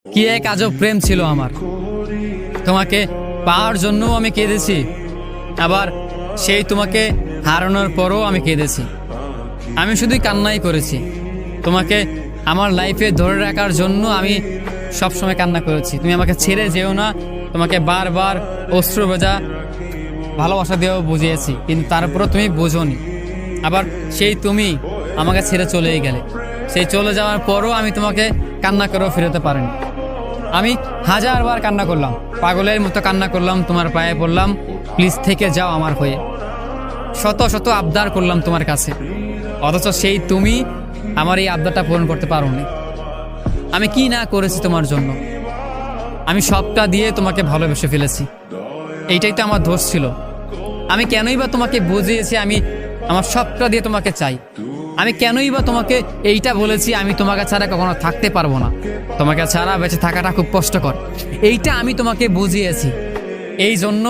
কি এক আজব প্রেম ছিল আমার। তোমাকে পাওয়ার জন্য আমি কেঁদেছি, আবার সেই তোমাকে হারানোর পরও আমি কেঁদেছি। আমি শুধুই কান্নাই করেছি। তোমাকে আমার লাইফে ধরে রাখার জন্য আমি সবসময় কান্না করেছি। তুমি আমাকে ছেড়ে যেও না, তোমাকে বারবার অশ্রু ভেজা ভালোবাসা দিয়েও বুঝিয়েছি, কিন্তু তারপরও তুমি বোঝোনি। আবার সেই তুমি আমাকে ছেড়ে চলেই গেলে। সেই চলে যাওয়ার পরও আমি তোমাকে কান্না করেও ফেরাতে পারিনি। আমি হাজারবার কান্না করলাম, পাগলের মতো কান্না করলাম, তোমার পায়ে পড়লাম, প্লিজ থেকে যাও আমার হয়ে। শত শত আবদার করলাম তোমার কাছে, অথচ সেই তুমি আমার এই আবদারটা পূরণ করতে পারোনি। আমি কি না করেছি তোমার জন্য? আমি সবটা দিয়ে তোমাকে ভালোবেসে ফেলেছি। এইটাই তো আমার দোষ ছিল। আমি কেনই বা তোমাকে বুঝিয়েছি আমি আমার সবটা দিয়ে তোমাকে চাই? আমি কেনই বা তোমাকে এইটা বলেছি আমি তোমাকে ছাড়া কখনো থাকতে পারবো না, তোমাকে ছাড়া বেঁচে থাকাটা খুব কষ্টকর? এইটা আমি তোমাকে বুঝিয়েছি। এই জন্য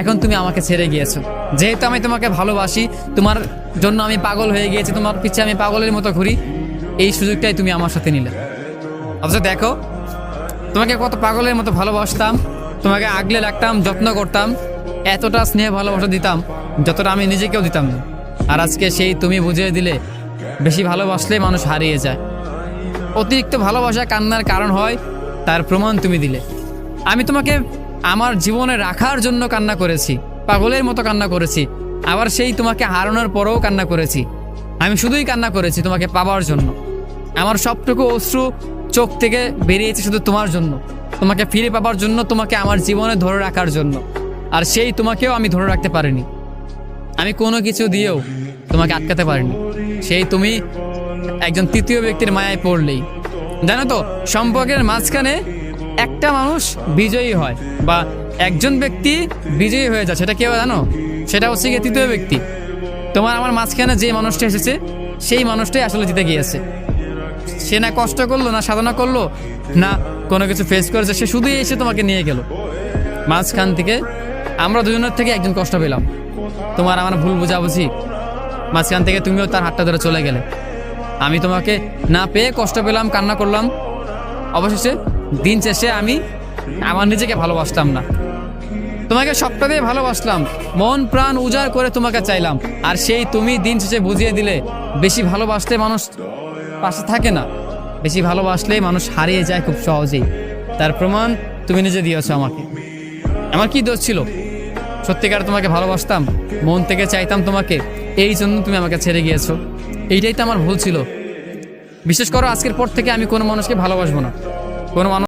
এখন তুমি আমাকে ছেড়ে গিয়েছো। যেহেতু আমি তোমাকে ভালোবাসি, তোমার জন্য আমি পাগল হয়ে গিয়েছি, তোমার পিছে আমি পাগলের মতো ঘুরি, এই সুযোগটাই তুমি আমার সাথে নিলে। অথচ দেখো, তোমাকে কত পাগলের মতো ভালোবাসতাম, তোমাকে আগলে রাখতাম, যত্ন করতাম, এতটা স্নেহ ভালোবাসা দিতাম যতটা আমি নিজেকেও দিতাম না। আর আজকে সেই তুমি বুঝিয়ে দিলে বেশি ভালোবাসলে মানুষ হারিয়ে যায়। অতিরিক্ত ভালোবাসা কান্নার কারণ হয়, তার প্রমাণ তুমি দিলে। আমি তোমাকে আমার জীবনে রাখার জন্য কান্না করেছি, পাগলের মতো কান্না করেছি, আবার সেই তোমাকে হারানোর পরেও কান্না করেছি। আমি শুধুই কান্না করেছি তোমাকে পাওয়ার জন্য। আমার সবটুকু অশ্রু চোখ থেকে বেরিয়েছে শুধু তোমার জন্য, তোমাকে ফিরে পাবার জন্য, তোমাকে আমার জীবনে ধরে রাখার জন্য। আর সেই তোমাকেও আমি ধরে রাখতে পারিনি। আমি কোনো কিছু দিয়েও তোমাকে আটকাতে পারিনি। সেই তুমি একজন তৃতীয় ব্যক্তির মায়ায় পড়লেই। জানো তো, সম্পর্কের মাঝখানে একটা মানুষ বিজয়ী হয় বা একজন ব্যক্তি বিজয়ী হয়ে যায়, সেটা কেউ জানো? সেটা হচ্ছে গিয়ে তৃতীয় ব্যক্তি। তোমার আমার মাঝখানে যে মানুষটা এসেছে, সেই মানুষটাই আসলে জিতে গিয়েছে। সে না কষ্ট করলো, না সাধনা করলো, না কোনো কিছু ফেস করেছে, সে শুধুই এসে তোমাকে নিয়ে গেল। মাঝখান থেকে আমরা দুজনের থেকে একজন কষ্ট পেলাম। তোমার আমার ভুল বুঝাবুঝি, মাঝখান থেকে তুমিও তার হাতটা ধরে চলে গেলে। আমি তোমাকে না পেয়ে কষ্ট পেলাম, কান্না করলাম। অবশেষে দিন শেষে আমি আমার নিজেকে ভালোবাসতাম না, তোমাকে সবটা দিয়ে ভালোবাসলাম, মন প্রাণ উজাড় করে তোমাকে চাইলাম। আর সেই তুমি দিন শেষে বুঝিয়ে দিলে বেশি ভালোবাসলে মানুষ পাশে থাকে না, বেশি ভালোবাসলে মানুষ হারিয়ে যায় খুব সহজেই। তার প্রমাণ তুমি নিজে দিয়েছো আমাকে। আমার কি দোষ ছিল? সত্যিকার তোমাকে ভালোবাসতাম, মন থেকে চাইতাম তোমাকে, এই জন্য তুমি আমাকে ছেড়ে গিয়েছো। এইটাই তো আমার ভুল ছিল। বিশেষ করো, আজকের পর থেকে আমি কোনো মানুষকে ভালোবাসবো না। কোনো মানুষ